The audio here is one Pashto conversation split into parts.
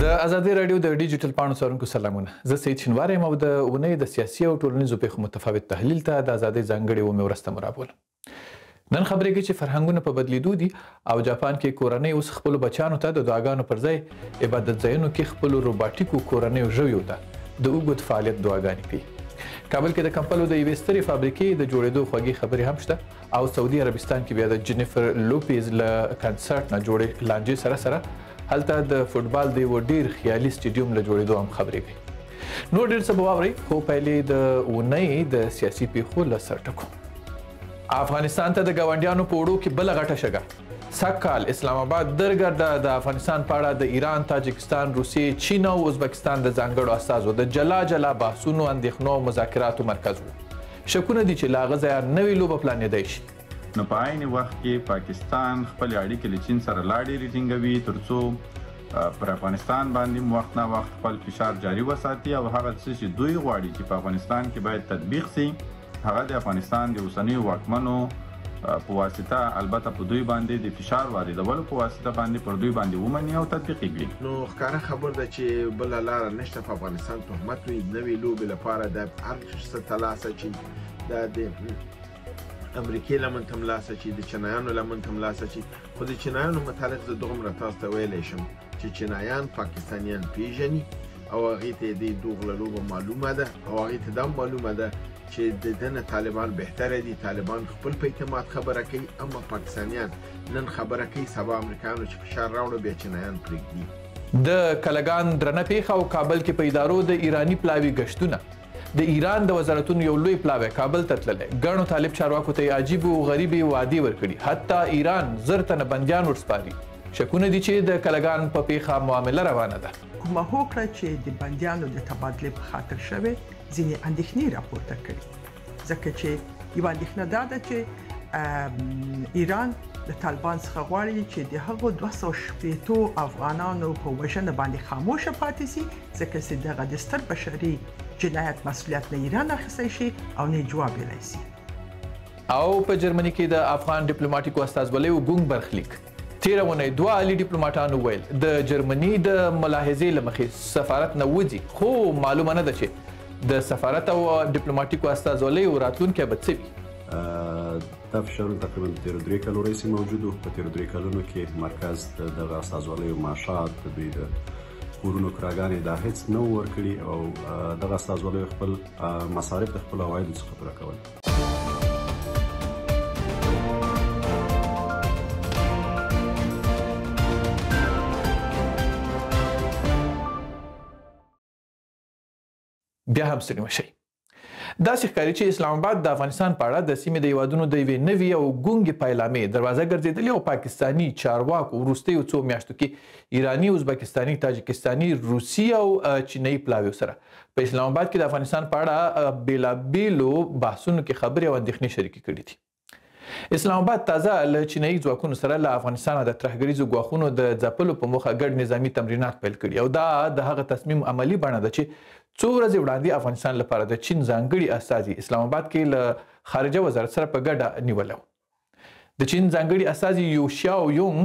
د ازادي راډیو د ډیجیټل پاڼو څارونکو سلامونه. زه سید شینوار یم او د اونۍ د سیاسي او ټولنیزو پیښو متفاوت تحلیل ته د ازادۍ ځانګړې اومې ورسته مرابولم. نن خبرې کوي چې فرهنګونه په بدلیدو دي او جاپان کې کورنۍ اوس خپلو بچیانو ته د دعاګانو پر ځای عبادت ځایونو کې خپلو روباټیکو کورنیو ژویو ته د اوږد فعالیت دعاګانې کوي. کابل کې د کمپلو د یوې سترې فابریکې د جوړېدو خوږې خبرې هم شته او سعودي عربستان کې بیا د جینیفر لوپیز له کنسرت نه جوړې لانجې سره هلته د فوټبال د یو ډیر خیالي سټیډیوم له جوړېدو هم خبرې کوي. نور ډیر څه به واورئ خو پیلې د اونۍ د سیاسي پیښو له سرټکو. افغانستان ته د ګاونډیانو په وړو کې بله غټه شګه. سږکال اسلام آباد درګرده د افغانستان په اړه د ایران، تاجکستان، روسیې، چین او ازبکستان د ځانګړو استازو د جلا بحثونو، اندېښنو او مذاکراتو مرکز و. شکونه دي چې له هغه ځایه نوې لوبه پلانېدی شي. نو په عین وخت کې پاکستان خپل اړیکې له چین سره لا ډېرې ټینګوي ترڅو پر افغانستان باندې وخت نه وخت خپل فشار جاري وساتي او هغه څه چې دوی غواړي چې په افغانستان کې باید تطبیق سي هغه د افغانستان د اوسنیو واکمنو په واسطه البته په دوی باندې د فشار واردولو په واسطه باندې پر دوی باندې ومني او تطبیق کړي. نو ښکاره خبر ده چې بله لاره نشته په افغانستان تهمت وي نوې لوبې لپاره د هر څه ترلاسه چې دا د امریکې لمن تملاسه چې د چینایانو لمن تملاسه چې خو د چینایانو متعلق زه دومره تاسو ته ویلی شم چې چینایان پاکستانیان پیژني او هغې ته د دغه لوبه معلومه ده او هغې ته دا معلومه ده چې د دنه طالبان بهتره دي. طالبان خپل په اعتماد خبره کوي اما پاکستانیان نن خبره کوي سبا امریکایانو چې فشار راوړو بیا چینایان پرېږدي. د کلګان درنه پیښه او کابل کې په ادارو د ایراني پلاوي ګشتونه. د ایران د وزارتونو یو لوی پلاوی کابل ته تللی. ګڼو طالب چارواکو ته عجیب او غریبې وعدې ورکړي. حتی ایران زر تنه بندیان ورسپاري. شکونه دي چې د کلګان په پیښه معامله روانه ده. کومه هوکړه چې د بندیانو د تبادلې په خاطر شوې ځینې اندېښنې راپورته کړي ځکه چې یوه اندېښنه دا ده چې ایران د طالبان څخه غواړي چې د هغو 280 افغانانو په وژنه باندې خاموشه پاتې سي ځکه چې دغه د ستر بشري جنایت مسؤلیت نه ایران اخیستی شي او نه جواب ویلی سي. او په جرمني کې د افغان ډیپلوماټیکو استازولیو ګونګ برخلیک. تېره اونۍ دوه عالي ډیپلوماټانو ویل د جرمني د ملاحظې له مخې سفارت نه وځي خو معلومه نه ده چې د سفارت او ډیپلوماټیکو استازولیو راتلونکی به څه وي. دا فشارونه تقریبا تېرو 3 کالو راهیسې موجود وو. په تېرو 3 کالونو کې مرکز د دغه استازولیو معاشات د دوی د کورونو کراګانې دا هیڅ نه ورکړي او دغه استازولیو خپل مصارف د خپلو عوایدو څخه پوره کول. بیا هم ستړي مه شئ. داسې ښکاري چې اسلام آباد د افغانستان په اړه د سیمې د هیوادونو د یوې نوې او ګونګې پیلامې دروازه ګرځېدلې او پاکستاني چارواکو وروستیو څو میاشتو کې ایراني، ازبکستاني، تاجکستاني، روسي او چینایي پلاویو سره په اسلام آباد کې د افغانستان په اړه بېلابېلو بحثونو کې خبرې او اندېښنې شریکې کړي دي. اسلام آباد تازه له چینایي ځواکونو سره له افغانستانه د ترهګریزو ګواښونو د ځپلو په موخه ګډ نظامي تمرینات پیل کړي او دا د هغه تصمیم عملي بڼه ده چې څو ورځې وړاندې افغانستان لپاره د چین ځانګړي استازي اسلام آباد کې له خارجه وزارت سره په ګډه نیولی و. د چین ځانګړي استازي یو شیاو یونګ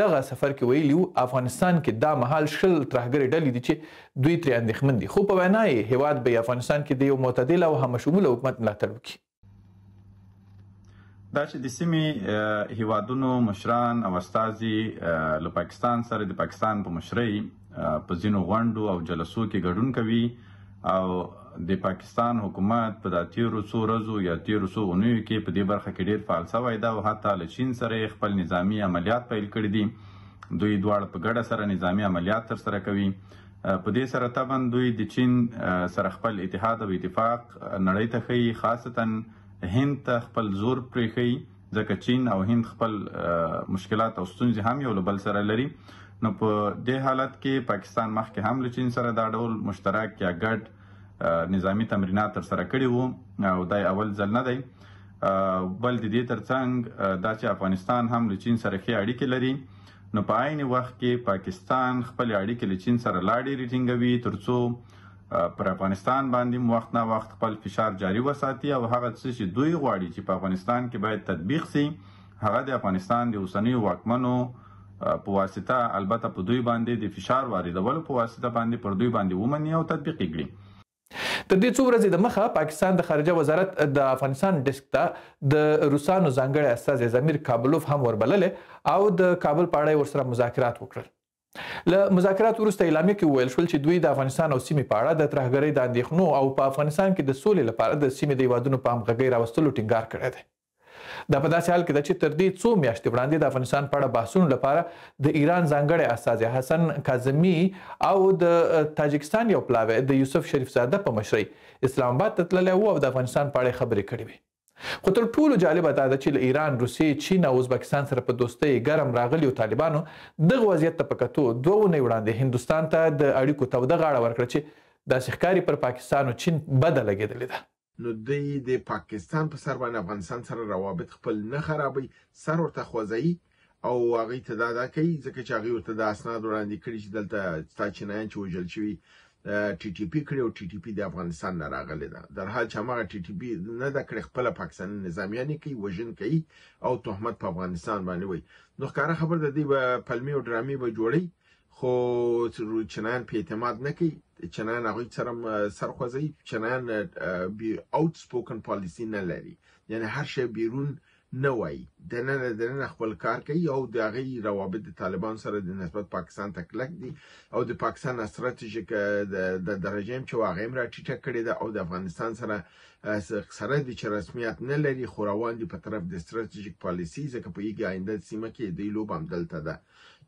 دغه سفر کې ویلي و افغانستان کې دا مهال 20 ترهګرې ډلې دي چې دوی ترې اندېښمن دي خو په وینا یې هیواد به افغانستان کې د یو معتدل او همشموله حکومت ملاتړ وکړي. دا چې د سیمې هیوادونو مشران او استازي له پاکستان سره د پاکستان په مشرۍ په ځینو غونډو او جلسو کې ګډون کوي او د پاکستان حکومت په دا تیرو څو ورځو یا تیرو څو اونیو کې په دې برخه کې ډیر فعال شوی ده او حتی له چین سره خپل نظامي عملیات پیل کړي دي. دوی دواړه په ګډه سره نظامي عملیات ترسره کوي. په دې سره طبعا دوی د چین سره خپل اتحاد او اتفاق نړۍ ته ښیي، خاصتا هند ته خپل زور پرېښیي ځکه چین او هند خپل مشکلات او ستونزې هم یو له بل سره لري. نو په دې حالت کې پاکستان مخکې هم له چین سره دا ډول مشترک یا ګډ نظامی تمرینات ترسره کړي وو او دا اول ځل نه دی. بل د دې ترڅنګ دا چې افغانستان هم له چین سره ښې اړیکې لري نو په عین وخت کې پاکستان خپل اړیکې له چین سره لا ډېرې ټینګوي ترڅو پر افغانستان باندې وخت نه وخت خپل فشار جاري وساتي او هغه څه چې دوی غواړي چې په افغانستان کې باید تطبیق سي هغه د افغانستان د اوسنیو واکمنو په واسطه البته په دوی باندې د فشار واردولو په واسطه باندې پر دوی باندې ومني او تطبیق کړي. تر دې څو ورځې د مخه پاکستان د خارجه وزارت د افغانستان ډیسک ته د روسانو ځانګړي استازی ضمیر کابلوف هم وربللې او د کابل په اړه ورسره مذاکرات وکړل. له مذاکرات وروسته اعلامیه کې وویل شول چې دوی د افغانستان او سیمې په اړه د ترهګرۍ د اندېښنو او په افغانستان کې د سولې لپاره د سیمې د هیوادونو په همغږۍ راوستلو ټینګار کړی دی. دا په داسې حال کې ده چې تر دې څو میاشتې وړاندې د افغانستان په اړه بحثونو لپاره د ایران ځانګړی استازی حسن کاظمي او د تاجکستان یو پلاوی د یوسف شریف زاده په مشرۍ اسلام آباد ته تللی و او د افغانستان په اړه خبرې کړې وې. خو تر ټولو جالبه دا ده چې له ایران، روسیې، چین او ازبکستان سره په دوستۍ ګرم راغلیو طالبانو دغه وضعیت ته په کتو 2 اونۍ وړاندې هندوستان ته د اړیکو توده غاړه ورکړه چې داسې ښکاري پر پاکستان او چین بده لګېدلې ده. نو دوی د پاکستان په سر باندې افغانستان سره روابط خپل نه خرابوي، سر ورته خوځوي او هغوی ته دا کوي ځکه چې هغوی ورته د اسناد وړاندې کړي چې دلته ستا چینایان چې وژل شوي ټي ټي پي کړي او ټي ټي پي د افغانستان نه راغلی ده، در حال چې هماغه ټي ټي پي نه ده کړې، خپله پاکستاني نظامیان یې کوي، وژن کوي او تهمت په افغانستان باندې وایي. نو ښکاره خبر ده دوی به پلمې او ډرامې به جوړوي خو چینایان په اعتماد نه کوي، چینایان هغوی سره سر خوځوي. چینایان اوت سپوکن پالیسي نه لري، یعنی هر شی بیرون نه وایي، دننه خپل کار کوي او د هغې روابط د طالبان سره د نسبت پاکستان ته کلک دي او د پاکستان استراتیژیک د درجه هم چې هغه هم راټیټه کړې ده او د افغانستان سره د چې رسمیت نه لري خو روان دي په طرف د استراتیژیک پالیسي، ځکه په یګه آینده سیمه کې دوی لوبه هم دلته ده.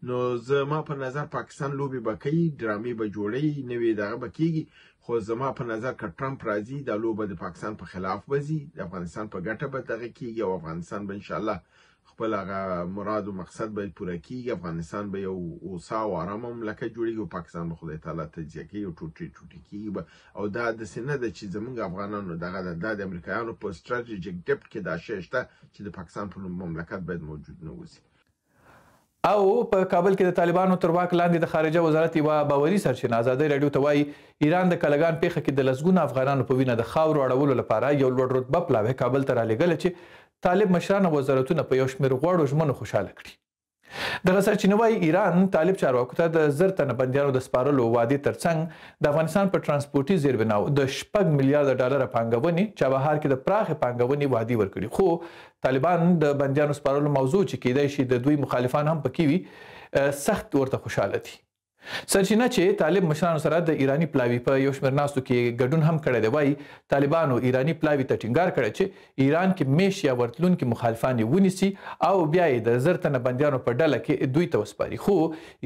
نو زما په نظر پاکستان لوبې به کوي، ډرامې به جوړوي، نوې دغه به کېږي، خو زما په نظر که ټرمپ راځي دا لوبه د پاکستان په خلاف به ځي، د افغانستان په ګټه به دغه کېږي او افغانستان به انشاءالله خپل هغه مراد او مقصد به پوره کېږي. افغانستان به یو هوسا او ارامه مملکت جوړېږي او پاکستان به خدای تعالی تجزیه کوي او ټوټې کېږي او دا داسې نه ده چې زموږ افغانانو دغه د امریکایانو په ستراتیژیک ډپټ کې دا شی شته چې د پاکستان په مملکت باید موجود نه اوسي. او په کابل کې د طالبانو تر واک لاندې د خارجه وزارت یوه باوري سرچینه ازادۍ راډیو ته وایي ایران د کلګان پیښه کې د لسګونو افغانانو په وینه د خاورو اړولو لپاره یو لوړ رتبه پلاوی کابل ته رالېږلی چې طالب مشران او وزارتونه په یو شمېر غوړو ژمنو خوشحاله کړي. دغه سرچینه وایي ایران طالب چارواکو ته د 1000 تنه بندیانو د سپارلو وعدې ترڅنګ د افغانستان په ترانسپورټي زیربناو د 6 میلیارډ ډالر پانګونې چابهار کې د پراخې پانګونې وعدې ورکړي، خو طالبان د بندیانو سپارلو موضوع چې کېدای شي د دوی مخالفان هم پکې وي سخت ورته خوشحاله دي. سرچینه چې طالب مشرانو سره د ایرانی پلاوی په یو شمېر ناستو کې ګډون هم کړی دی وایي طالبانو ایرانی پلاوی ته ټینګار کړی چې ایران کې میش یا ورتلونکي مخالفان یې ونیسي او بیا یې د 1000 تنه بندیانو په ډله کې دوی ته وسپاري. خو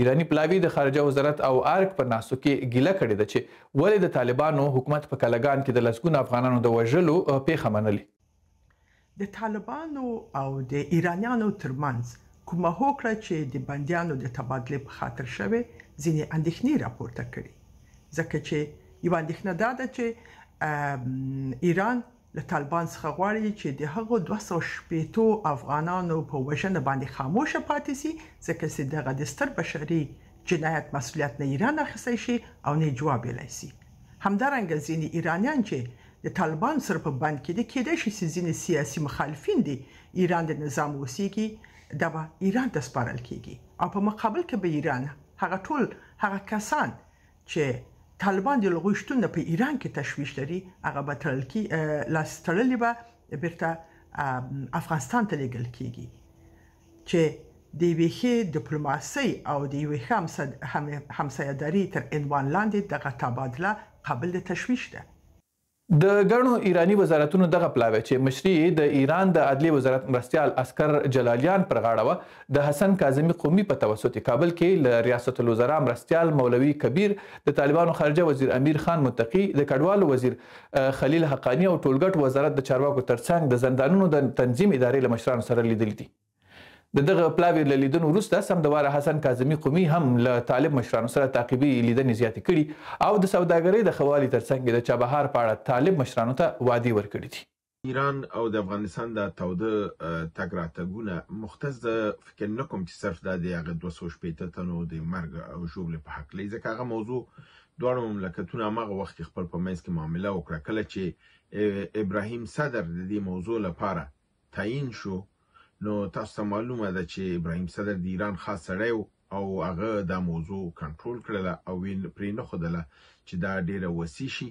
ایرانی پلاوی د خارجه وزارت او ارګ په ناستو کې ګیله کړې ده چې ولې د طالبانو حکومت په کلګان کې د لسګونو افغانانو د وژلو پیښه منلې. د طالبانو او د ایرانیانو ترمنځ کومه هوکړه چې د بندیانو د تبادلې په خاطر شوې ځینې اندېښنې راپورته کړي، ځکه چې یوه اندېښنه دا ده چې ایران له طالبان څخه غواړي چې د هغو 280 افغانانو په وژنه باندې خاموشه پاتې سي، ځکه چې دغه د ستر بشري جنایت مسؤلیت نه ایران اخیستی شي او نه جواب ویلی سي. همدارنګه ځینې ایرانیان چې د طالبان سره په بند کې دي کېدای شي چې ځینې سیاسي مخالفین دي ایران د نظام اوسیږي، دا به ایران ته سپارل کېږي او په مقابل کې به ایران هغه ټول هغه کسان چې طالبان د هغوی شتون نه په ایران کې تشویش لري هغه به لاس تړلي به بیرته افغانستان ته لیږل کېږي چې د یوې ښې ډیپلوماسۍ او د یوې ښه همسایه‌داري تر عنوان لاندې دغه تبادله قابل د تشویش ده. د ګڼو ایرانی وزارتونو دغه پلاوی چې مشري د ایران د عدلیې وزارت مرستیال اسکر جلالیان پر غاړه وه د حسن کاظمي قومي په توسط کابل کې له ریاست الوزرا مرستیال مولوي کبیر، د طالبانو خارجه وزیر امیر خان متقي، د کډوالو وزیر خلیل حقانی او ټولګټ وزارت د چارواکو ترڅنګ د زندانونو د تنظیم ادارې له مشرانو سره لیدلي دي. د دغه پلاوی له لیدنو وروسته سمدواره حسن کاظمي قومي هم له طالب مشرانو سره تعقیبي لیدنې زیاتې کړي او د سوداګرۍ د ښه والي ترڅنګ د چابهار په اړه طالب مشرانو ته وعدې ورکړي دي. ایران او د افغانستان د تاوده تګ راتګونه مختص فکر نه کوم چې صرف د هغه 280 تنو د مرګ او ژوبلې په حق لري، ځکه هغه موضوع دواړو مملکتونو هماغه وخت کې خپل په منځ کې معامله وکړه. کله چې ابراهیم صدر د دې موضوع لپاره تعیین شو نو تاسو ته معلومه ده چې ابراهیم صدر د ایران خاص سړی او هغه دا موضوع کنټرول کړله او پرې نه ښودله چې دا ډیره وسیع شي،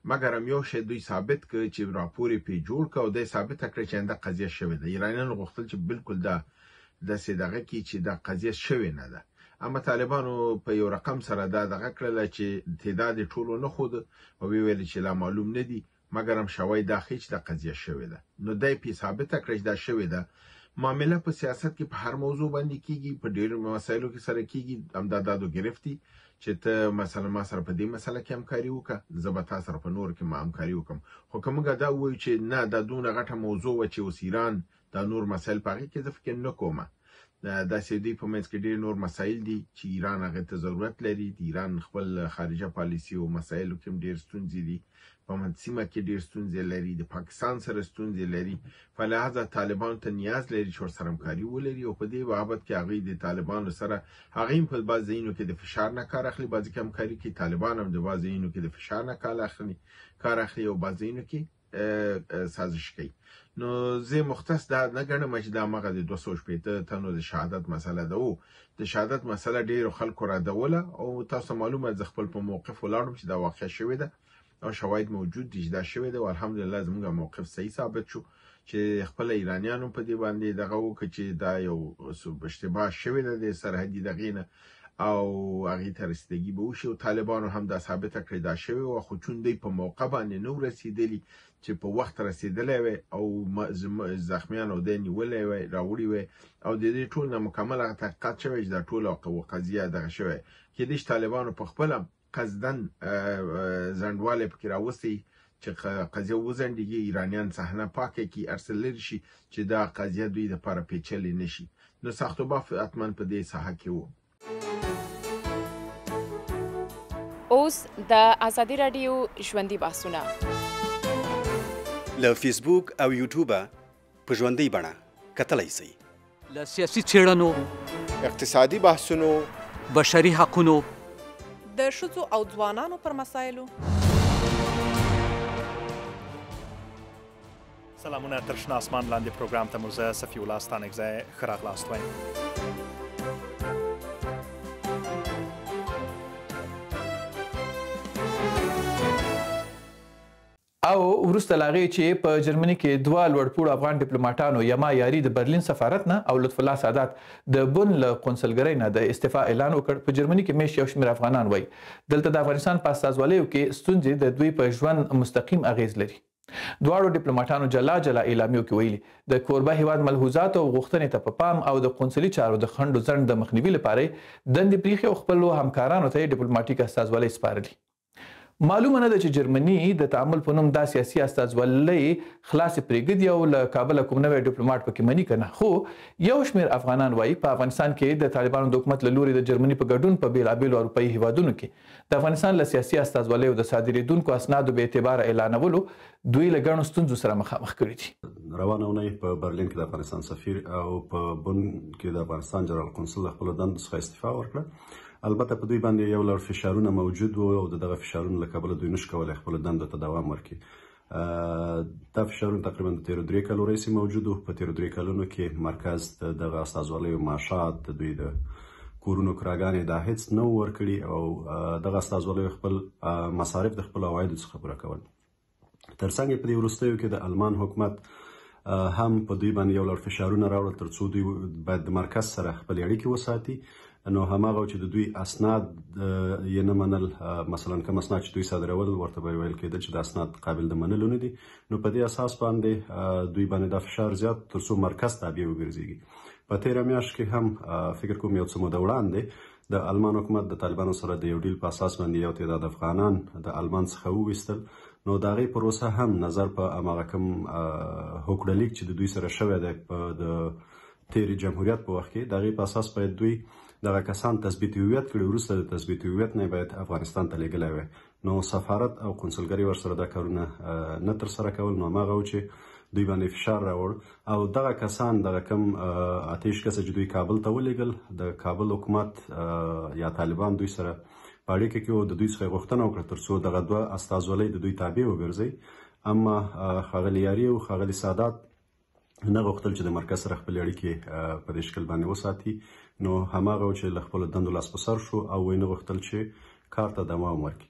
مګر هم یو شی دوی ثابت کړ چې راپور یې پرې جوړ کړ او دی ثابته کړه چې همدا قضیه شوې ده. ایرانیانو غوښتل چې بالکل دا داسې دغه کړي چې دا قضیه شوې نه ده، اما طالبانو په یو رقم سره دا دغه کړله چې تعداد یې ټولو نه ښود او ویل چې لا معلوم نه دي، مګر هم شواهد دا ښیي چې دا قضیه شوې ده. نو دی پرې ثابته کړه چې دا شوې ده. معامله په سیاست کې په هر موضوع باندې کیږي، په ډېرو مسایلو کې سره کیږي. همدا دادو گرفتی چې ته مثلا ما سره په دې مسله کې همکاري وکړه، زه به تا سره په نور کې ما همکاري وکړم. خو که موږ دا ووایو چې نه دا دونه غټه موضوع وه چې اوس ایران دا نور مسایل په هغې کې زه فکر نه کومه. داسې دوی په منځ کې ډېر نور مسایل دي چې ایران هغې ته ضرورت لري. د ایران خپل خارجه پالیسي او مسایلو کې هم ډېر ستونزې دي، په سیمه کې ډېر ستونزې لري، د پاکستان سره ستونزې لري. په لحاظه طالبانو ته نیاز لري چې ورسره همکاري ولري او په دې بابت کې هغوی د طالبانو سره هغوی هم په بعض ځایونو کې د فشار نه کار اخلي، بعضې کې همکاري کوي. طالبان هم د بعض ځایونو کې د فشار نه کار اخلي او بعض ځایونو کې سازش کوي. نو زه مختص دا نه ګڼم چې دا مغه د 280 تنو د شهادت مسله ده. او د شهادت مسله ډیرو خلکو را دوله او تاسو معلومه ز خپل په موقف ولاړم چې دا واقع شوې ده او شواهد موجود دي چې دا شوې ده او الحمدلله زموږ موقف صحیح ثابت شو چې خپل ایرانیانو په دې باندې دغه وکړي چې دا یو اشتباه شوې ده د سرحدي دغینه او هغه ته رسیدګي به وشي او طالبانو هم دا ثابته کړې دا شوی او خو چون دی په موقع باندې نو رسیدلی چې په وخت رسیدلی وي او زخمیان او د نیولې وي راوړي وي او د دې ټول نه مکمل تحقیقات شوی چې دا ټول قضیه دغه شوی کې د طالبانو په خپل قصدن زندواله پکې راوستي چې قضیه وزندګي ایرانیان صحنه پاکه کی ارسل شي چې دا قضیه دوی د لپاره پیچلې نشي. نو ساختوبه اتمن په دې ساحه کې وو. اوس د ازادي رادیو ژوندۍ بحثونه له فیسبوک او یوټیوب په ژوندۍ بڼه کتلای شئ. له سیاسي څېړنو، اقتصادي بحثونو، بشري حقونو، د ښځو او ځوانانو پر مسایلو. سلامونه، تر شنه اسمان لاندې پروګرام ته مو زه صفي الله ستانکزی ښه راغلاست وایم. او وروسته لاغې چې په جرمني کې دوه لوړپوړو افغان ډیپلوماټانو یما یاري د برلین سفارت نه او لطف الله سادات د بن له قونسلګرۍ نه د استعفا اعلان وکړ. په جرمني کې میش یو شمېر افغانان وایي دلته د افغانستان په استازوالیو کې ستونزې د دوی په ژوند مستقیم اغیز لري. دواړو ډیپلوماټانو جلا اعلامیو کې ویلي د کوربه هیواد ملحوظات او غوښتنې ته په پام او د قونسلي چارو د خنډو ځنډ د مخنیوي لپاره دندې پریښې او خپلو همکارانو ته ډیپلوماټیک استازولۍ سپارلي. معلومه نه ده چې جرمني د تعامل په نوم دا سیاسي استازولۍ خلاص پرېږدي او له کابل کوم نوی ډیپلوماټ پکې مني کنه. خو یو شمېر افغانان وایي په افغانستان کې د طالبانو د حکومت له لوري د جرمني په ګډون په بیلابیلو اروپایي هیوادونو کې د افغانستان له سیاسي استازولیو د صادرېدونکو اسنادو بې اعتباره اعلانولو دوی له ګڼو ستونزو سره مخامخ کړي دي. روانه اونۍ په برلین کې د افغانستان سفیر او په بن کې د افغانستان جنرال قونسل خپل دندو څخه استعفا ورکړه. البته په دوی باندې یو لړ فشارونه موجود وو او دغه فشارونه له کبله دوی نشو کولی خپل دندو ته دوام ورکړي. دا فشارونه تقریبا د تیرو 3 کالو راهیسې موجود وو. په تیرو 3 کلونو کې مرکز دغه استازوالیو معاشات د دوی د کورونو کراګانې دا هیڅ نه ورکړي او دغه استازوالیو خپل مصارف د خپل عوایدو څخه پوره کول. ترڅنګ په دې وروستیو کې د آلمان حکومت هم په دوی باندې یو لړ فشارونه راوړل ترڅو دوی باید د مرکز سره خپل اړیکې وساتي. نو هماغه چې د دوی اسناد یې نه منل، مثلا کوم اسناد چې دوی صادرول ورته به ویل کېدل چې د اسناد قابل د منلو نه دي، نو په دې اساس باندې دوی باندې دا فشار زیات ترڅو مرکز تابع وګرځېږي. په تېره میاشت کې هم فکر کوم یو څه موده وړاندې د آلمان حکومت د طالبانو سره د یو ډیل په اساس باندې یو تعداد افغانان د آلمان څخه وویستل. نو د هغې پروسه هم نظر په هماغه کوم هوکړلیک چې د دوی سره شوی دی د تېرې جمهوریت په وخت کې د هغې په اساس باید دوی دغه کسان تثبیت هویت کړي. وروسته د تثبیت هویت نه باید افغانستان ته لیږلی وی. نو سفارت او قونسلګرۍ ورسره دا کارونه نه ترسره کول. نو هماغه و چې دوی باندې فشار راوړ او دغه کسان دغه کم اتیش کسه چې دوی کابل ته ولیږل، د کابل حکومت یا طالبان دوی سره په اړیکه کې و د دوی څخه غوښتنه وکړه ترڅو دغه دوه استازولۍ د دوی تابع وګرځي. اما ښاغلي یاري او ښاغلي سادات نه غوښتل چې د مرکز سره خپل اړیکې په دې شکل باندې وساتي، نو هماغه چې له خپل دندو لاس په سر شو او نه غوښتل چې کار ته دوام ورکړي.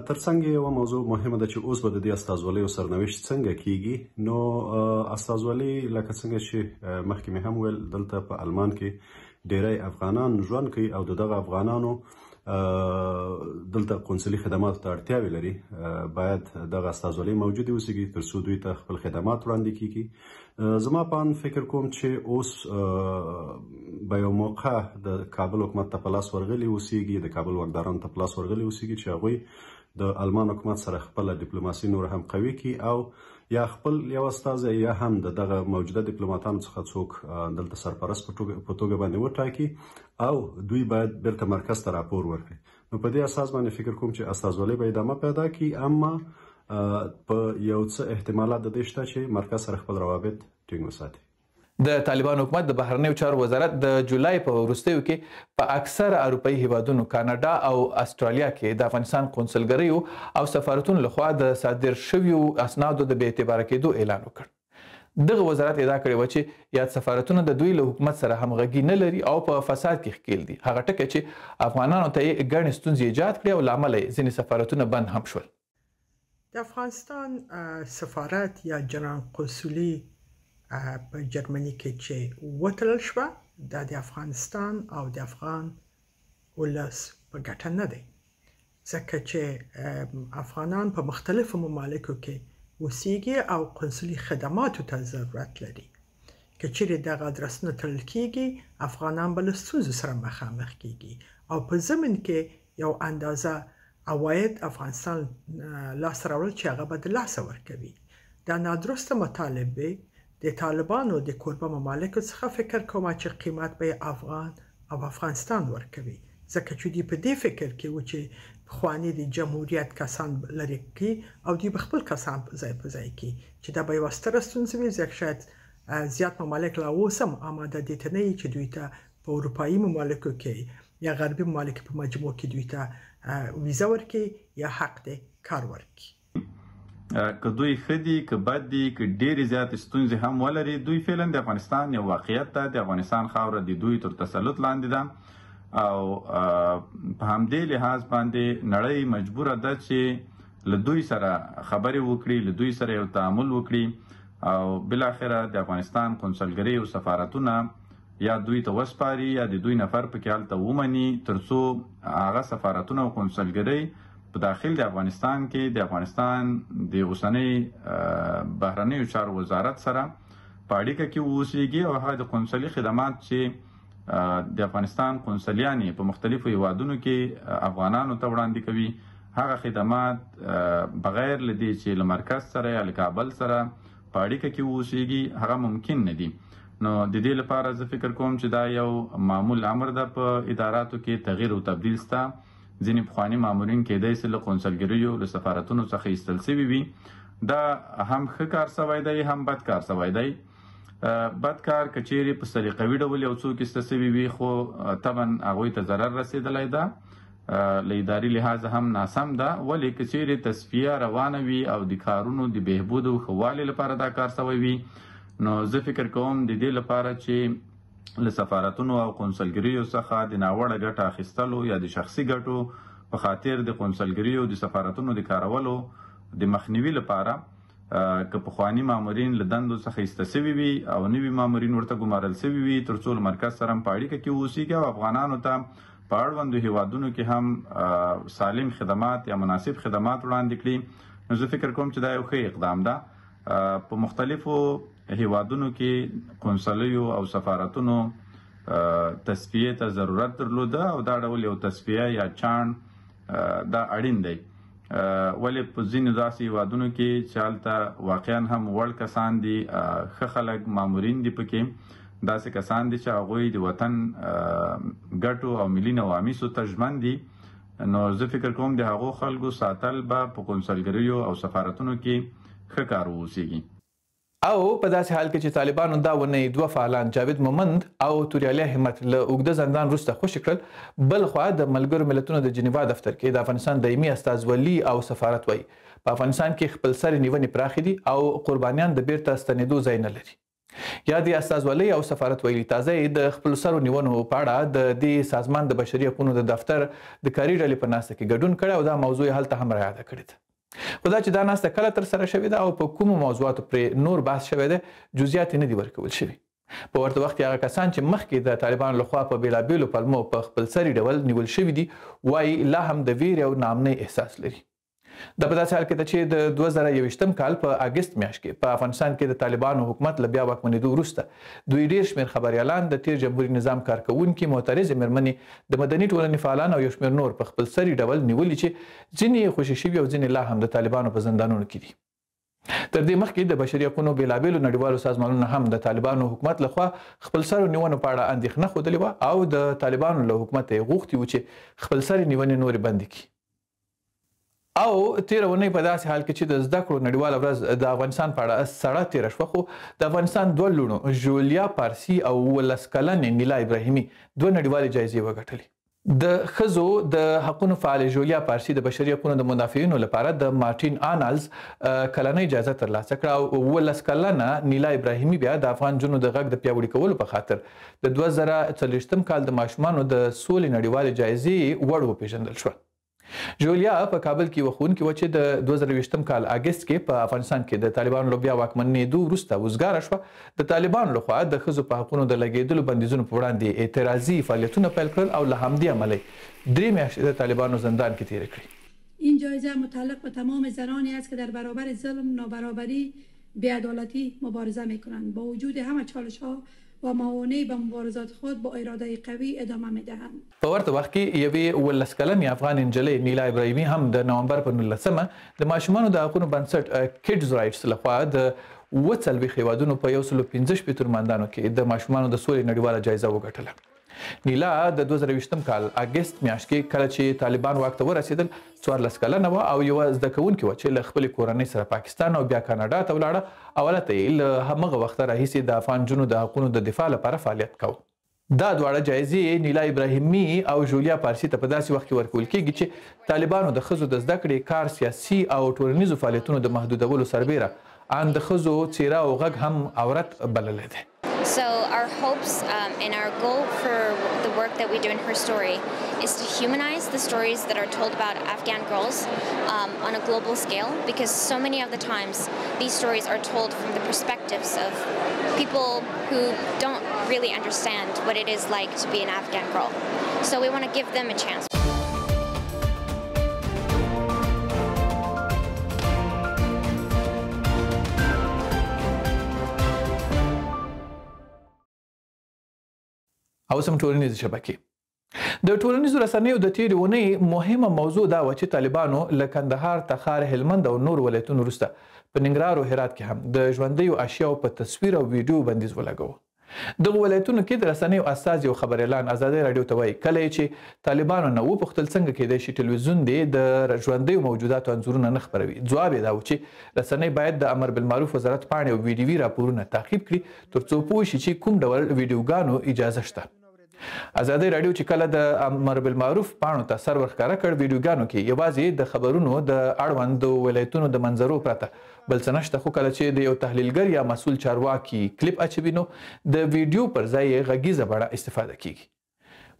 ترڅنګ یوه موضوع مهمه ده چې اوس به د دې استازولیو سرنوشت څنګه کیږي. نو استازولي لکه څنګه چې مخکې مې هم ویل، دلته په المان کې ډیری افغانان ژوند کوي او دغه افغانانو دلته قونسلي خدماتو ته اړتیاوې لري. باید دغه استازولۍ موجودې اوسیږي تر څو دوی ته خپل خدمات وړاندې کیږي. زما په ان فکر کوم چې اوس به یو موقع د کابل حکومت ته په لاس ورغلي اوسیږي، د کابل واکدارانو ته په لاس ورغلي اوسیږي چې هغوی د المان حکومت سره خپله ډیپلوماسي نور هم قوي کړي او یا خپل یو استازی یا هم دغه موجوده ډیپلوماتانو څخه څوک دلته سرپرست په توګه باندې وټاکي او دوی باید بیرته مرکز ته راپور ورکړي. نو په دې اساس باندې فکر کوم چې استازولۍ به ادامه پیدا کړي، اما په یو څه احتمالات د دې شته چې مرکز سره خپل روابط ټینګ وساتي. د طالبان حکومت د بهرنیو چارو وزارت د جولای په وروستیو کې په اکثره اروپایي هیوادونو کاناډا او استرالیا کې د افغانستان قونسلګریو او سفارتونو لخوا د صادر شویو اسنادو د بې اعتباره کېدو اعلان وکړ. دغه وزارت ادعا کړې وه چې یاد سفارتونه د دوی له حکومت سره همغږي نه لري او په فساد کې ښکېل دي. هغه ټکی چې افغانانو ته یې ګڼې ستونزې ایجاد کړې او له امله یې ځینې سفارتونه بند هم شول. د افغانستان سفارت یا جنرال قونسلي په جرمني کې چې وتړل شوه، دا د افغانستان او د افغان ولس په ګټه نه دی، ځکه چې افغانان په مختلفو ممالکو کې اوسیږي او قونسلي خدماتو ته ضرورت لري. که چیرې دغه ادرسونه تړل کیږي، افغانان به له ستونزو سره مخامخ کیږي او په ضمن کې یو اندازه عواید افغانستان لاسته راوړل چې هغه به د لاسه ورکوي. دا نادرسته مطالبه د طالبانو د کوربه ممالکو څخه فکر کوم چې قیمت به افغان او افغانستان ورکوي، ځکه چې دوی په دې فکر کې و چې پخواني د جمهوریت کسان لرې کړي او دوی به خپل کسان ځای په ځای کړي، چې دا به یوه ستره ستونزه وي، ځکه شاید زیات ممالک لا اوس هم آماده دې ته نه وي چې دوی ته په اروپایي ممالکو کې یا غربي ممالکو په مجموع کې دوی ته ویزه ورکړي یا حق د کار ورکړي. که دوی ښه دي که بد دي که ډېرې زیاتې ستونزې هم ولري، دوی فعلا د افغانستان یو واقعیت ده. د افغانستان خاوره د دوی تر تسلط لاندې ده او په همدې لحاظ باندې نړۍ مجبوره ده چې له دوی سره خبرې وکړي، له دوی سره یو تعامل وکړي او بالاخره د افغانستان قونسلګرۍ او سفارتونه یا دوی ته وسپاري یا د دوی نفر پکې هلته ومني، تر څو هغه سفارتونه او قونسلګرۍ په داخل د افغانستان کې د افغانستان د اوسنۍ بهرنیو چارو وزارت سره په اړیکه کې واوسیږي او هغه د قونسلي خدمات چې د افغانستان قونسلیانې په مختلفو هیوادونو کې افغانانو ته وړاندې کوي، هغه خدمات بغیر له دې چې له مرکز سره یا له کابل سره په اړیکه کې واوسیږي هغه ممکن نه دي. نو د دې لپاره زه فکر کوم چې دا یو معمول امر ده. په اداراتو کې تغییر او تبدیل شته. ځینې پخواني مامورین کېدای شي له قونسلګریو له سفارتونو څخه ایستل شوي وي. دا هم ښه کار سوی دی هم بد کار سوی دی. بد کار که چیرې په سلیقوي ډول یو څوک ایسته شوي وي خو طبعا هغوی ته ضرر رسېدلی ده، له اداري لحاظه هم ناسم ده. ولې که چیرې تصفیه روانه وي او د کارونو د بهبود او ښه والي لپاره دا کار سوی وي، نو زه فکر کوم د دې لپاره چې له سفارتونو او قونسلګریو څخه د ناوړه ګټه اخیستلو یا د شخصي ګټو په خاطر د قونسلګریو د سفارتونو د کارولو د مخنیوي لپاره که پخواني مامورین له دندو څخه ایسته شوي وي او نوي مامورین ورته ګمارل شوي وي، تر څو له مرکز سره په اړیکه کې واوسیږي او افغانانو ته په اړوندو هیوادونو کې هم سالم خدمات یا مناسب خدمات وړاندې کړي. نو زه فکر کوم چې دا یو ښه اقدام ده. په مختلفو هیوادونو کې قونسلیو او سفارتونو تصفیه ته ضرورت درلوده او دا ډول یو تصفیه یا چاڼ دا اړین دی. ولې په ځینو داسې هیوادونو کې چې هلته واقعا هم وړ کسان دي، ښه خلک مامورین دي، پکې داسې کسان دي چې هغوی د وطن ګټو او ملي نوامیسو ته ژمن دي. نو زه فکر کوم د هغو خلکو ساتل به په قونسلګریو او سفارتونو کې ښه کار واوسیږي. او په داسې حال کې چې طالبانو دا ونې دوه فعالان جاوید مومند او توریالیا همت له اوږده زندان وروسته خوشي کړل، بل خوا د ملګرو ملتونو د جنیوا دفتر کې د افغانستان دایمي استازولي او سفارت وایي په افغانستان کې خپل سرې نیونې پراخې دي او قربانیان د بیرته ستنېدو ځای نه لري. یا د استازولۍ او سفارت ویلي تازه د خپل سرو نیونو په اړه د دې سازمان د بشري حقوقو د دفتر د کاري ډلې په ناسته کې ګډون کړی او دا موضوع هلته هم رایاده کړې ده. خو دا چې دا ناسته کله ترسره شوې ده او په کومو موضوعاتو پرې نور بحث شوی دی جزئیات نه دي ورکول شوي. په ورته وخت کې هغه کسان چې مخکې د طالبانو لخوا په بېلابېلو پلمو په خپلسري ډول نیول شوي دي وایي لا هم د ویرې او ناامنۍ احساس لري. دا په داسې حال کې ده چې د 2021 کال په اګست میاشت کې په افغانستان کې د طالبانو حکومت له بیا واکمنېدو وروسته دوی ډېر شمېر خبریالان د تیر جمهوري نظام کارکوونکي معترضې مېرمنې د مدني ټولنې فعالان او یو شمېر نور په خپلسري ډول نیولي چې ځینې یې خوشي شوي او ځینې لا هم د طالبانو په زندانونو کې دي. تر دې مخکې د بشري حقوقو بېلابېلو نړیوالو سازمانونو هم د طالبانو حکومت لخوا خپلسرو نیونو په اړه اندېښنه ښودلې وه او د طالبانو له حکومته یې غوښتي وو چې خپلسري نیونې نورې بندې کړي. او تیره اونۍ په داسې حال کې چې د زده کړو نړیواله ورځ د افغانستان په اړه سړه تیره شوه خو د افغانستان دوه لوڼو ژولیا پارسي او 19 کلنې نیلا ابراهیمي دوه نړیوالې جایزې وګټلې. د ښځو د حقونو فعال ژولیا پارسي د بشري حقونو د مدافعینو لپاره د مارټین آنالز کلنۍ جایزه ترلاسه کړه او 19 کلنه نیلا ابراهیمي بیا د افغان نجونو د غږ د پیاوړي کولو په خاطر د 2040 کال د ماشومانو د سولې نړیوالې جایزې وړ وپېژندل شوه. ژولیا په کابل کې وښوونکې وه چې د 2020 کال اګست کې په افغانستان کې د طالبانو له بیا واکمنېدو وروسته وزګاره شوه. د طالبانو لخوا د ښځو په حقونو د لګېدلو بندیزونو په وړاندې اعتراضي فعالیتونه پیل کړل او له همدې امله 3 میاشتې د طالبانو زندان کې تېرې کړې. این جایزه متعلق به تمام زنانی است که در برابر ظلم، نابرابری، بی‌عدالتی مبارزه می‌کنند. با وجود همه چالش‌ها و موانع به مبارزات خود با اراده قوی ادامه میدهند. په ورته وخت کې یوې 19 کلنې افغان نجلۍ نیلا ابراهیمي هم د نومبر په 19مه د ماشومانو د حقونو بنسټ کډز رایټس لخوا د 40 هیوادونو په 115 ترمندانو کې د ماشومانو د سولې نړیواله جایزه وګټله. نیلا د 2020 کال اګست میاشت کې کله چې طالبان واک ته ورسېدل 14 کلنه وه او یوه زده کوونکې وه چې له خپلې کورنۍ سره پاکستان او بیا کاناډا ته ولاړه او هلته یې له همغه وخته راهیسې د افغان نجونو د حقونو د دفاع لپاره فعالیت کوه. دا دواړه جایزې نیلا ابراهیمي او ژولیا پارسي ته په داسې وخت کې ورکول کېږي چې طالبانو د ښځو د زده کړې کار سیاسي او ټولنیزو فعالیتونو د محدودولو سربیره ان د ښځو څیره او غږ هم عورت بللی دی. So our hopes and our goal for the work that we do in Her Story is to humanize the stories that are told about Afghan girls on a global scale, because so many of the times these stories are told from the perspectives of people who don't really understand what it is like to be an Afghan girl. So we want to give them a chance. او سم ټولنیزې شبکې د ټولنیزو رسنیو د تیرې اونۍ مهمه موضوع دا وه چې طالبانو له کندهار، تخار، هلمند او نور ولایتونو وروسته په ننګرهار او هرات کې هم د ژوندیو اشیاو په تصویر او ویډیو بندیز ولګاوه. دغه ولایتونو کې د رسنیو استازي او خبریالان ازادۍ راډیو ته وایي کله چې طالبانو نه وپوښتل څنګه کیدای شي ټلویزیون دی د ژوندیو موجوداتو انځورونه نه خپروي. ځواب یې دا و چې رسنۍ باید د امر بالمعروف وزارت پاڼې او ویډیوي راپورونه تعقیب کړي ترڅو پوه شي چې کوم ډول ویډیوګانو اجازه شته. ازادۍ راډیو چې کله د امر بالمعروف پاڼو ته سر ورښکاره کړ ویډیوګانو کې یوازې د خبرونو د اړوند ولایتونو د منظرو پرته بل څه نشته، خو کله چې د یو تحلیلګر یا مسؤل چارواکي کلیپ اچوي نو د ویډیو پر ځای یې غږیزه بڼه استفاده کیږي.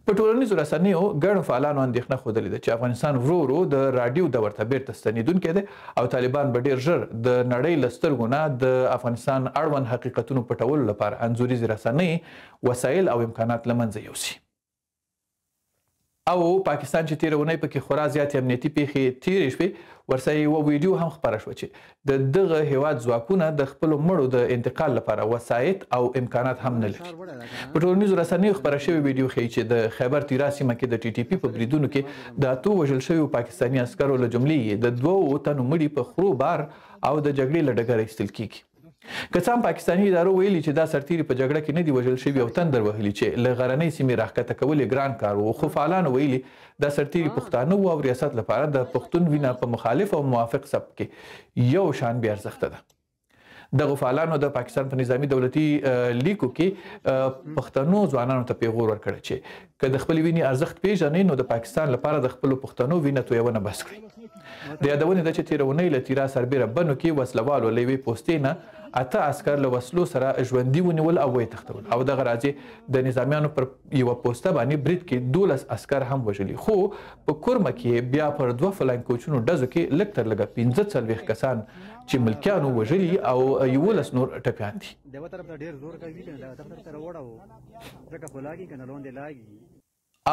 په ټولنیزو رسنیو ګڼو فعالانو اندېښنه ښودلې ده چې افغانستان ورو ورو د راډیو دور ته بیرته ستنېدونکی دی او طالبان به ډېر ژر د نړۍ له سترګو نه د افغانستان اړوند حقیقتونو پټولو لپاره انځوریزې رسنۍ وسایل او امکانات له منځه یوسي. او پاکستان چې تیره اونۍ پکې خورا زیاتې امنیتي پیښې تیرې شوې ورسره یوه ویډیو هم خپره شوه چې د دغه هیواد ځواکونه د خپلو مړو د انتقال لپاره وسایط او امکانات هم نه لري. په ټولنیزو رسنیو خپره شوې ویډیو ښیي چې د خیبر تیرا سیمه کې د ټي ټي پي په بریدونو کې د 8 وژل شویو پاکستاني عسکرو له جملې د 2 تنو مړي په خرو بار او د جګړې له ډګره ایستل کیږي. که څه هم پاکستاني ادارو ویلي چې دا سرتیري په جګړه کې نه دي وژل شوي او تندر وهلي چې له غرنۍ سیمې راښکته کول یې ګران کار و، خو فعالانو ویلي دا سرتیري پښتانه وو او ریاست لپاره د پښتون وینه په مخالف او موافق سبک کې یو شان بې ارزښته ده. دغه فعالانو د پاکستان په نظامی دولتي لیکو کې پښتنو ځوانانو ته پیغور ورکړی چې که د خپلې وینې ارزښت پیژنئ نو د پاکستان لپاره د خپلو پښتنو وینه تویونه بس کړئ. د یادونې ده چې تېره اونۍ له تیرا سربیره بنو کې وسلوالو له یوې پوستې نه 8 عسکر له وسلو سره ژوندي ونیول او ویې تښتول او دغه راځي د نظامیانو پر یوه پوسته باندې برید کې 12 عسکر هم وژلي خو په کورمه کې بیا پر 2 فلاین کوچونو ډزو کې لږ تر لږه 45 کسان چې ملکیانو وژلي او 11 نور ټپیان دي.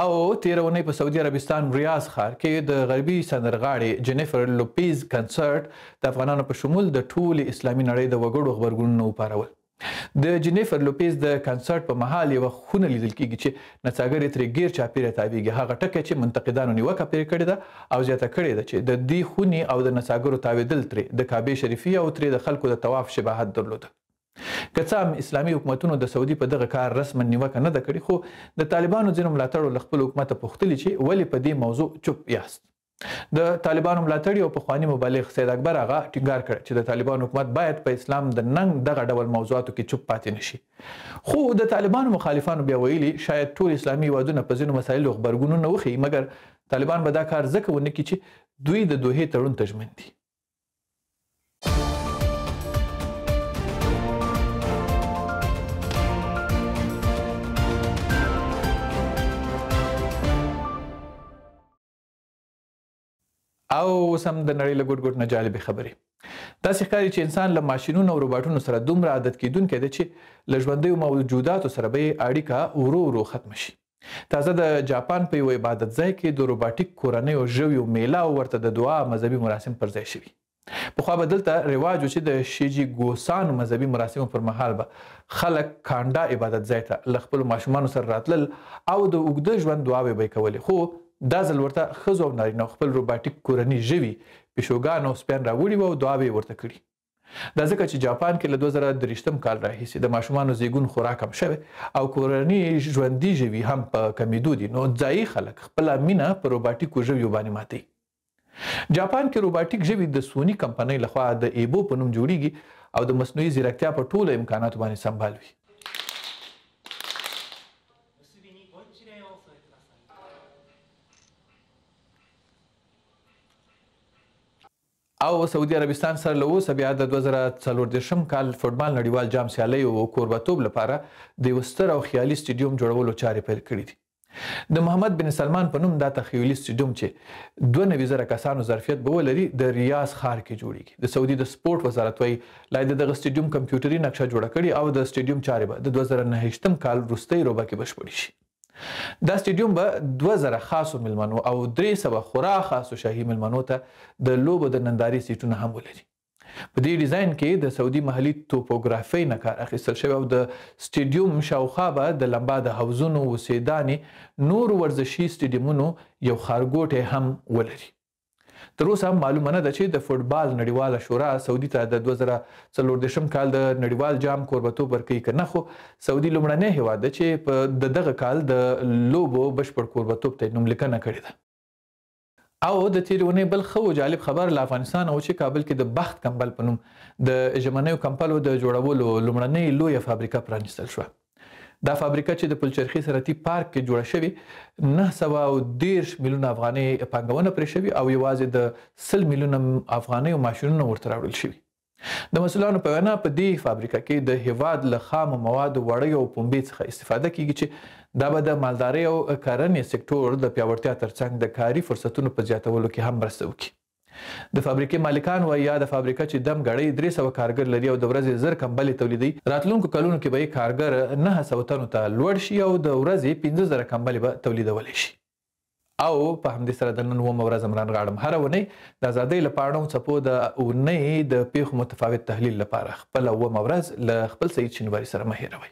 او تېره اونۍ په سعودي عربستان ریاض ښار کې د غربي سندرغاړې جنیفر لوپیز کنسرت د افغانانو په شمول د ټولې اسلامي نړۍ د وګړو غبرګونونه وپارول. د جنیفر لوپیز د کنسرت په مهال یوه خونه لیدل کیږي چې نڅاګرې ترې ګیر چاپیره تاویږي. هغه ټکی چې منتقدانو نیوکه پرې کړې ده او زیاته کړې ده چې د دې خونې او د نڅاګرو تاویدل ترې د کعبې شریفي او ترې د خلکو د طواف شباهت درلوده. که څه هم اسلامي حکومتونو د سعودي په دغه کار رسما نیوکه نه ده کړې خو د طالبانو ځینو ملاتړو له خپل حکومته پوښتلي چې ولې په دې موضوع چوپ یاست. د طالبانو ملاتړي او پخواني مبلغ سید اکبر آغا ټینګار کړ چې د طالبانو حکومت باید په اسلام د ننګ دغه ډول موضوعاتو کې چوپ پاتې نشي. خو د طالبانو مخالفانو بیا ویلي شاید ټول اسلامي هیوادونه په ځینو مسایلو غبرګونونه وښیي مګر طالبان به دا کار ځکه ونه کړي چې دوی د دوحې تړون ته ژمن دي. او اوس هم د نړۍ له ګوټ ګوټ نه جالبې خبرې. داسې ښکاري چې انسان له ماشینونو او روباټونو سره دومره عادت کیدونکی دی چې له ژوندیو موجوداتو سره به یې اړیکه ورو ورو ختمه شي. تازه د جاپان په یوه عبادت ځای کې د روباټیک کورنیو ژویو میله او ورته د دعا مذهبي مراسم پر ځای شوي. پخوا به دلته رواج و چې د شیجي ګوسانو مذهبي مراسمو پر مهال به خلک کانډا عبادت ځای ته له خپلو ماشومانو سره راتلل او د اوږده ژوند دعاوې به یې کولې. خو دا ځل ورته ښځو او نارینه خپل روباټیک کورني ژوي پیشوګان او سپیان راوړي وو او دعاوې یې ورته کړي. دا ځکه چې جاپان کې له 2023 کال راهیسې د ماشومانو زیږون خورا کم شوی او کورني ژوندي ژوي هم په کمیدو دي نو ځایي خلک خپله مینه په روباټیکو ژویو باندې ماتوي. جاپان کې روباټیک ژوي د سوني کمپنۍ لخوا د ایبو په نوم جوړیږي او د مصنوعي ځیرکتیا په ټولو امکاناتو باندې سمبال وي. او سعودي عربستان سره له اوسه بیا د 2024 کال فوټبال نړیوال جام سیالیو او کوربتوب لپاره د یو ستر او خیالي سټیډیوم جوړولو چارې پیل کړي دي. د محمد بن سلمان په نوم دا تخیلي سټیډیوم چې 92,000 کسانو ظرفیت به ولري د ریاض ښار کې جوړیږي. د سعودي د سپورټ وزارت وایي لا د دغه سټیډیوم کمپیوټري نقشه جوړه کړې او د سټیډیوم چارې به د 2029 کال وروستۍ روبه کې بشپړې شي. دا سټیډیوم به 2000 خاصو ملمنو او 300 خورا خاصو شاهي ملمنو ته د لوبو د ننداري سیټونه هم ولري. په دې ډیزاین کې د سعودي محلي توپوګرافۍ نه کار اخیستل شوی او د سټیډیوم شاوخوا به د لمبا د حوضونو اوسېدانې نور ورزشي سټیډیومونو یو ښارګوټی هم ولري. تر اوسه هم معلومه نه ده چې د فوټبال نړیواله شورا سعودي ته د 2024 کال د نړیوال جام کوربتوب ورکوي که نه خو سعودي لومړنی هیواد ده چې په دغه کال د لوبو بشپړ کوربتوب ته نوملیکنه کړې ده. او د تېرې اونۍ بل ښه و جالب خبر له افغانستان او چې کابل کې د بخت کمبل په نوم د ژمنیو کمپلو د جوړولو لومړنۍ لویه فابریکه پرانیستل شوه. دا فابریکه چې د پلچرخي صنعتي پارک کې جوړه شوې 913 میلیونه افغانۍ پانګونه پرې شوې او یوازې د 100 میلیونه افغانۍ ماشینونه ورته راوړل شوي. د مسؤلانو په وینا په دې فابریکه کې د هیواد له خامو موادو وړیو او پنبې څخه استفاده کیږي چې دا به د مالدارۍ او کرنې سکتور د پیاوړتیا ترڅنګ د کاري فرصتونو په زیاتولو کې هم مرسته وکړي. د فابریکې مالکان وایي یا د فابریکه چې دم ګړۍ 300 کارګر لري او د ورځې 1000 کمبلې تولیدوي راتلونکو کلونو کې به یې کارګر 900 تنو ته لوړ شي او د ورځې 15,000 کمبلې به تولیدولی شي. او په همدې سره د نن 9مه ورځ مران غاړم هره اونۍ د ازادۍ له پاڼو څپو د اونۍ د پیښو متفاوت تحلیل لپاره خپله 9مه ورځ له خپل سعید شینواري سره مه هېروئ.